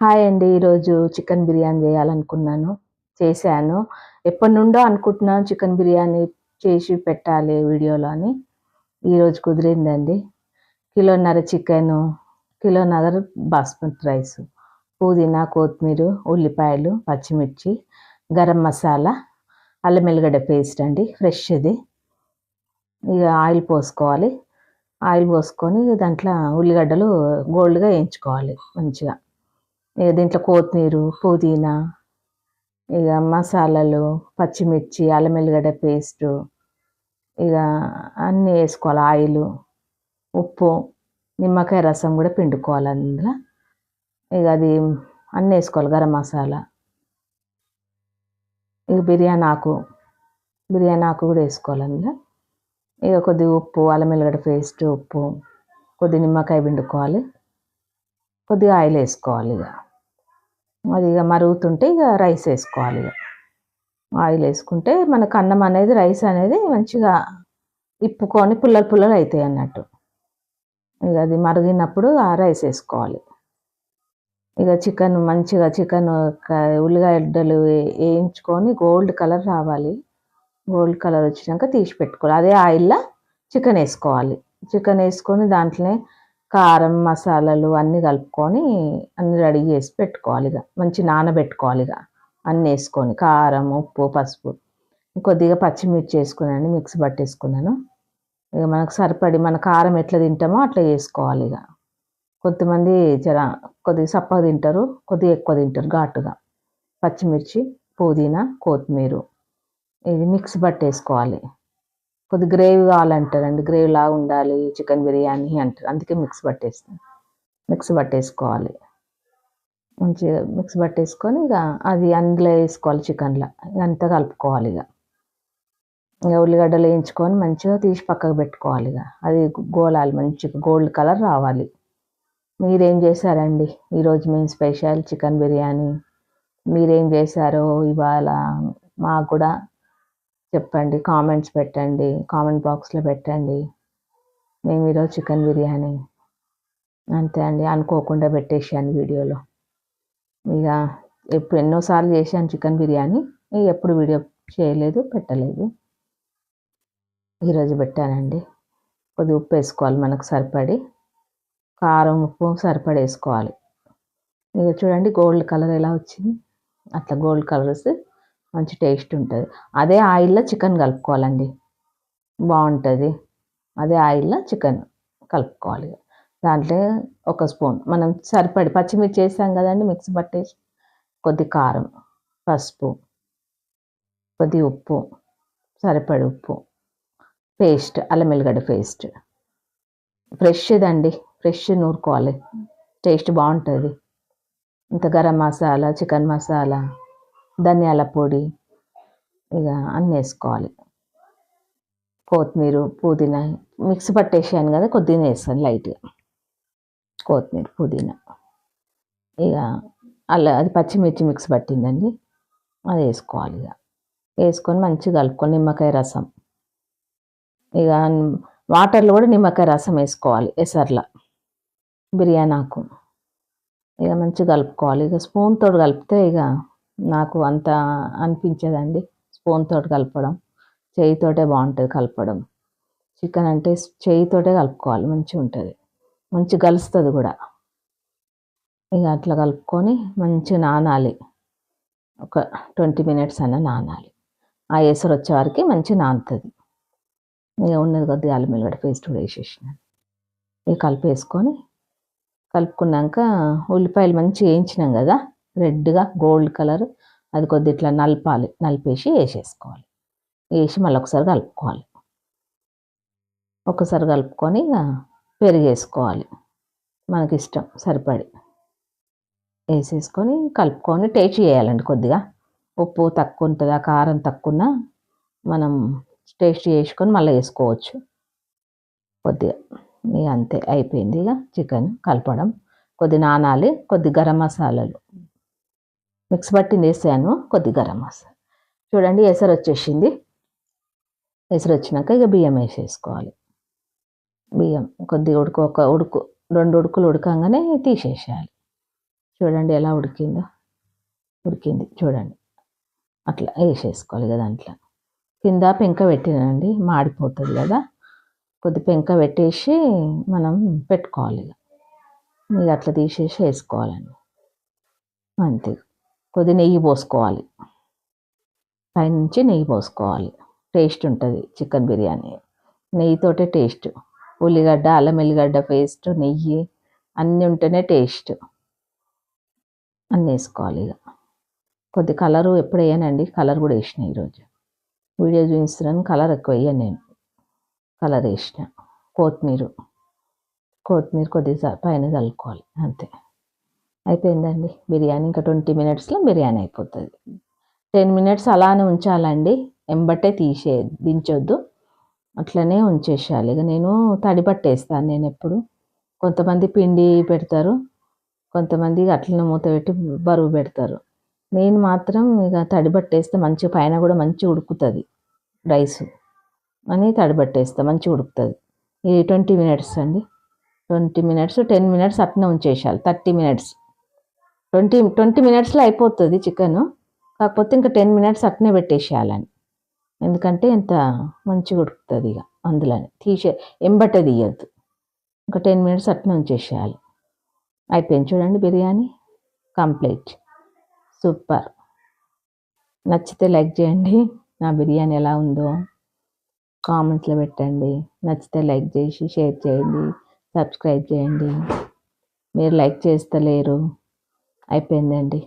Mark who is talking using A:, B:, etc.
A: Hi అండి. ఈరోజు chicken biryani చేయాలనుకున్నాను. చేశాను. ఎప్పటినుండో అనుకుంటున్నాను చికెన్ బిర్యానీ చేసి పెట్టాలి వీడియోలో అని. ఈరోజు కుదిరిందండి. కిలోన్నర చికెను, కిలోన్నర బాస్మతి రైసు, పుదీనా, కొత్తిమీర, ఉల్లిపాయలు, పచ్చిమిర్చి, గరం మసాలా, అల్లం ఎల్లిగడ్డ పేస్ట్ అండి ఫ్రెష్‌ది. ఇక ఆయిల్ పోసుకోవాలి. ఆయిల్ పోసుకొని దాంట్లో ఉల్లిగడ్డలు గోల్డ్‌గా వేయించుకోవాలి మంచిగా. ఇక దీంట్లో కొత్తిమీర, పుదీనా, ఇక మసాలాలు, పచ్చిమిర్చి, అల్లం ఎల్లిగడ్డ పేస్టు, ఇక అన్నీ వేసుకోవాలి. ఆయిలు, ఉప్పు, నిమ్మకాయ రసం కూడా పిండుకోవాలి అందులో. ఇక అది అన్నీ వేసుకోవాలి. గరం మసాలా, ఇక బిర్యానీ ఆకు కూడా వేసుకోవాలి అందులో. ఇక కొద్దిగా ఉప్పు, అల్లం ఎల్లిగడ్డ పేస్ట్, ఉప్పు, కొద్దిగా నిమ్మకాయ పిండుకోవాలి. కొద్దిగా ఆయిల్ వేసుకోవాలి. అది ఇక మరుగుతుంటే ఇక రైస్ వేసుకోవాలి. ఆయిల్ వేసుకుంటే మనకు అన్నం అనేది రైస్ అనేది మంచిగా ఇప్పుకొని పుల్లలు పుల్లలు అవుతాయి అన్నట్టు. ఇక అది మరిగినప్పుడు ఆ రైస్ వేసుకోవాలి. ఇక చికెన్ ఉల్లిగడ్డలు వేయించుకొని గోల్డ్ కలర్ రావాలి. గోల్డ్ కలర్ వచ్చినాక తీసి పెట్టుకోవాలి. అదే ఆయిల్లో చికెన్ వేసుకోవాలి. చికెన్ వేసుకొని దాంట్లోనే కారం, మసాలాలు అన్నీ కలుపుకొని అన్నీ రెడీ చేసి పెట్టుకోవాలి. మంచి నానబెట్టుకోవాలి. అన్నీ వేసుకొని కారం, ఉప్పు, పసుపు, కొద్దిగా పచ్చిమిర్చి వేసుకున్నాను, మిక్సీ పట్టేసుకున్నాను. ఇక మనకు సరిపడి మన కారం ఎట్లా తింటామో అట్లా వేసుకోవాలి. కొంతమంది కొద్దిగా సప్పగా తింటారు, కొద్దిగా ఎక్కువ తింటారు ఘాటుగా. పచ్చిమిర్చి, పుదీనా, కొత్తిమీర ఇది మిక్సీ పట్టేసుకోవాలి. కొద్దిగా గ్రేవీ కావాలంటారండి, గ్రేవీ లాగా ఉండాలి చికెన్ బిర్యానీ అంటారు, అందుకే మిక్సీ పట్టేసుకోవాలి. మంచిగా మిక్సీ పట్టేసుకొని ఇక అది అందులో వేసుకోవాలి. చికెన్లో అంతా కలుపుకోవాలి. ఇక ఉల్లిగడ్డలు వేయించుకొని మంచిగా తీసి పక్కకు పెట్టుకోవాలి. అది గోలాలి, మంచిగా గోల్డ్ కలర్ రావాలి. మీరేం చేశారండి ఈరోజు? మేము స్పెషల్ చికెన్ బిర్యానీ. మీరేం చేశారో ఇవాళ మాకు కూడా చెప్పండి, కామెంట్స్ పెట్టండి, కామెంట్ బాక్స్లో పెట్టండి. మేము ఈరోజు చికెన్ బిర్యానీ అంతే అండి, అనుకోకుండా పెట్టేసాను వీడియోలో. ఇక ఎన్నోసార్లు చేశాను చికెన్ బిర్యానీ, ఎప్పుడు వీడియో చేయలేదు, పెట్టలేదు. ఈరోజు పెట్టానండి. కొద్దిగా ఉప్పు వేసుకోవాలి మనకు సరిపడి, కారం, ఉప్పు సరిపడి వేసుకోవాలి. ఇక చూడండి గోల్డ్ కలర్ ఎలా వచ్చింది. అట్లా గోల్డ్ కలర్ వస్తే మంచి టేస్ట్ ఉంటుంది. అదే ఆయిల్లో చికెన్ కలుపుకోవాలండి, బాగుంటుంది. అదే ఆయిల్లో చికెన్ కలుపుకోవాలి. దాంట్లో ఒక స్పూన్ మనం సరిపడి పచ్చిమిర్చి వేసాం కదండి, మిక్సీ పట్టేసి కొద్ది కారం, పసుపు, కొద్ది ఉప్పు, సరిపడి ఉప్పు, పేస్ట్, అల్లం ఎల్లిగడ్డ పేస్ట్ ఫ్రెష్దండి, ఫ్రెష్ నూరుకోవాలి, టేస్ట్ బాగుంటుంది. ఇంత గరం మసాలా, చికెన్ మసాలా, ధనియాల పొడి, ఇక అన్నీ వేసుకోవాలి. కొత్తిమీర, పుదీనా మిక్సీ పట్టేసాను కదా, కొద్దిగా వేస్తాను లైట్గా కొత్తిమీర, పుదీనా. ఇక అది పచ్చిమిర్చి మిక్సీ పట్టిందండి, అది వేసుకోవాలి. వేసుకొని మంచిగా కలుపుకొని నిమ్మకాయ రసం, ఇక వాటర్లో కూడా నిమ్మకాయ రసం వేసుకోవాలి. ఎసర్లో బిర్యానీ ఆకు ఇక మంచిగా కలుపుకోవాలి. ఇక స్పూన్ తోటి కలిపితే ఇక నాకు అంత అనిపించదండి స్పూన్ తోటి కలపడం, చేయితోటే బాగుంటుంది కలపడం. చికెన్ అంటే చేయితోటే కలుపుకోవాలి, మంచిగా ఉంటుంది, మంచిగా కలుస్తుంది కూడా. ఇక అట్లా కలుపుకొని మంచిగా నానాలి, ఒక 20 మినిట్స్ అన్న నానాలి. ఆ ఎసరు వచ్చే వరకు మంచిగా నానుతుంది. ఇక ఉన్నది కొద్దిగా అల్లం ఎల్లిగడ్డ పేస్ట్ కూడా వేసేసినాను. ఇక కలుపుకున్నాక ఉల్లిపాయలు మంచిగా వేయించినాం కదా, రెడ్గా గోల్డ్ కలర్, అది కొద్దిగా ఇట్లా నలిపేసి వేసేసుకోవాలి. వేసి మళ్ళీ ఒకసారి కలుపుకొని ఇక పెరుగు వేసుకోవాలి, మనకి ఇష్టం సరిపడి వేసేసుకొని కలుపుకొని టేస్ట్ చేయాలండి. కొద్దిగా ఉప్పు తక్కువ ఉంటుందా, కారం తక్కువ మనం టేస్ట్ చేసుకొని మళ్ళీ వేసుకోవచ్చు కొద్దిగా. ఇక అంతే అయిపోయింది. ఇక చికెన్ కలపడం, కొద్ది నానాలి, కొద్ది గరం మసాలాలు మిక్స్ పట్టింది వేసాను, కొద్ది గరం మసాలా. చూడండి ఎసరు వచ్చేసింది. ఎసరు వచ్చినాక ఇక బియ్యం వేసేసుకోవాలి. బియ్యం కొద్దిగా 2 ఉడుకులు ఉడకంగానే తీసేసేయాలి. చూడండి ఎలా ఉడికింది చూడండి. అట్లా వేసేసుకోవాలి ఇక దాంట్లో. కింద పెంక పెట్టినండి, మాడిపోతుంది కదా, కొద్ది పెంక పెట్టేసి మనం పెట్టుకోవాలి. ఇక అట్లా తీసేసి వేసుకోవాలండి అంతే. కొద్ది నెయ్యి పోసుకోవాలి, పైనుంచి నెయ్యి పోసుకోవాలి. టేస్ట్ ఉంటుంది చికెన్ బిర్యానీ, నెయ్యితోటే టేస్ట్. ఉల్లిగడ్డ, అల్లం ఎల్లిగడ్డ పేస్ట్, నెయ్యి అన్నీ ఉంటేనే టేస్ట్. అన్నీ వేసుకోవాలి. ఇక కొద్ది కలరు ఎప్పుడు వేయనండి, కలర్ కూడా వేసిన ఈరోజు వీడియో చూపిస్తున్నాను. కలర్ ఎక్కువ వేయను నేను, కలర్ వేసిన. కొత్తిమీర కొద్దిగా పైన చల్లుకోవాలి అంతే. అయిపోయిందండి బిర్యానీ. ఇంకా 20 మినిట్స్లో బిర్యానీ అయిపోతుంది. 10 మినిట్స్ అలానే ఉంచాలండి, ఎంబటే దించొద్దు, అట్లనే ఉంచేసేయాలి. ఇక నేను తడి పట్టేస్తాను నేను ఎప్పుడు. కొంతమంది పిండి పెడతారు, కొంతమంది అట్లనే మూత పెట్టి బరువు పెడతారు. నేను మాత్రం ఇక తడి పట్టేస్తే మంచిగా పైన కూడా మంచిగా ఉడుకుతుంది రైస్ అని తడి పట్టేస్తే మంచిగా ఉడుకుతుంది. ఇది 20 మినిట్స్ అండి. 20 మినిట్స్ 10 మినిట్స్ అట్నే ఉంచేసేయాలి. 30 మినిట్స్ 20 మినిట్స్లో అయిపోతుంది చికెన్. కాకపోతే ఇంకా 10 మినిట్స్ అట్నే పెట్టేసేయాలని, ఎందుకంటే ఇంత మంచిగా ఉడుకుతుంది. ఇక అందులోనే ఎంబట తీయద్దు, ఇంకా 10 మినిట్స్ అట్నే ఉంచేసేయాలి. అయిపోయింది చూడండి బిర్యానీ కంప్లీట్. సూపర్. నచ్చితే లైక్ చేయండి. నా బిర్యానీ ఎలా ఉందో కామెంట్స్లో పెట్టండి. నచ్చితే లైక్ చేసి షేర్ చేయండి, సబ్స్క్రైబ్ చేయండి. మీరు లైక్ చేస్తలేరు. అయిపోయిందండి.